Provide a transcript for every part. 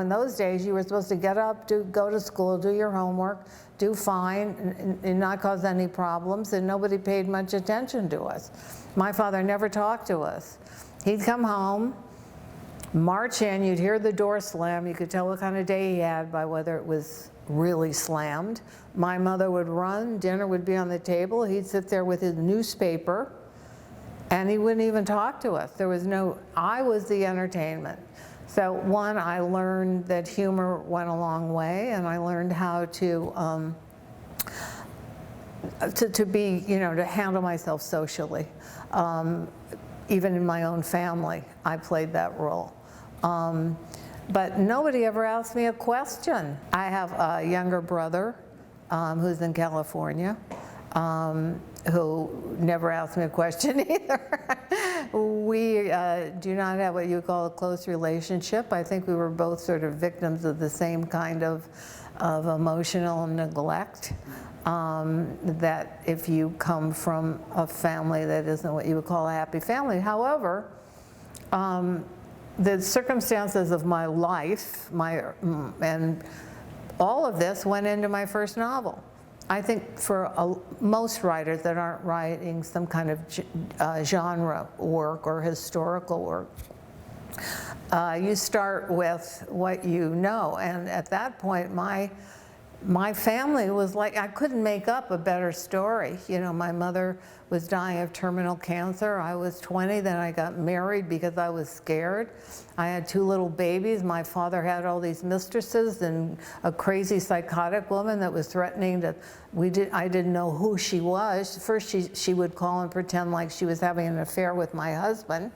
In those days, you were supposed to get up, go to school, do your homework, do fine, and not cause any problems, and nobody paid much attention to us. My father never talked to us. He'd come home, march in, you'd hear the door slam, you could tell what kind of day he had by whether it was really slammed. My mother would run, dinner would be on the table, he'd sit there with his newspaper, and he wouldn't even talk to us. I was the entertainment. So one, I learned that humor went a long way, and I learned how to be, to handle myself socially. Even in my own family, I played that role. But nobody ever asked me a question. I have a younger brother who's in California, who never asked me a question either. We do not have what you call a close relationship. I think we were both sort of victims of the same kind of emotional neglect. That if you come from a family that isn't what you would call a happy family. However, the circumstances of my life, and all of this went into my first novel. I think for most writers that aren't writing some kind of genre work or historical work, you start with what you know. And at that point, my family was like, I couldn't make up a better story. My mother was dying of terminal cancer. I was 20, then I got married because I was scared. I had 2 little babies. My father had all these mistresses and a crazy psychotic woman that was threatening to, I didn't know who she was. First she would call and pretend like she was having an affair with my husband.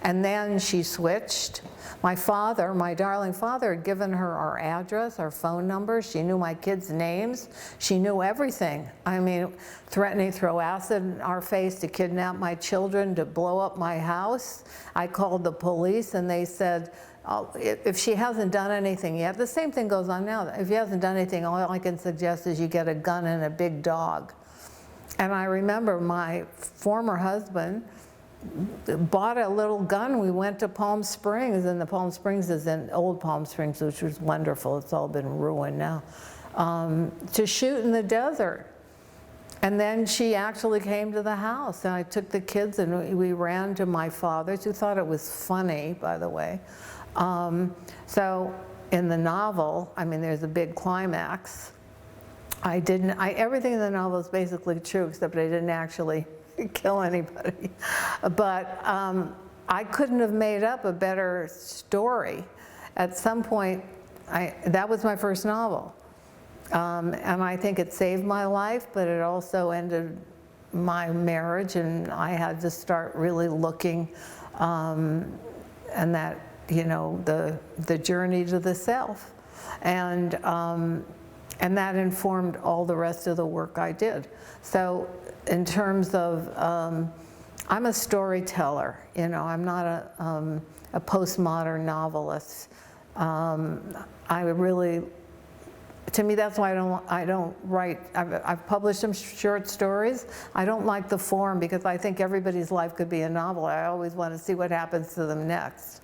And then she switched. My father, my darling father, had given her our address, our phone number. She knew my kids' names. She knew everything. I mean, threatening to throw acid in our face, to kidnap my children, to blow up my house. I called the police and they said, oh, if she hasn't done anything yet, the same thing goes on now. If she hasn't done anything, all I can suggest is you get a gun and a big dog. And I remember my former husband bought a little gun. We went to Palm Springs, and the Palm Springs is in old Palm Springs, which was wonderful. It's all been ruined now, to shoot in the desert. And then she actually came to the house, and I took the kids and we ran to my father's, who thought it was funny, by the way. So in the novel, I mean, there's a big climax. Everything in the novel is basically true, except I didn't actually kill anybody. But I couldn't have made up a better story. At some point, that was my first novel. And I think it saved my life, but it also ended my marriage, and I had to start really looking, and that, the journey to the self. And that informed all the rest of the work I did. So in terms of, I'm a storyteller, I'm not a postmodern novelist. To me, that's why I don't write. I've published some short stories. I don't like the form because I think everybody's life could be a novel. I always want to see what happens to them next.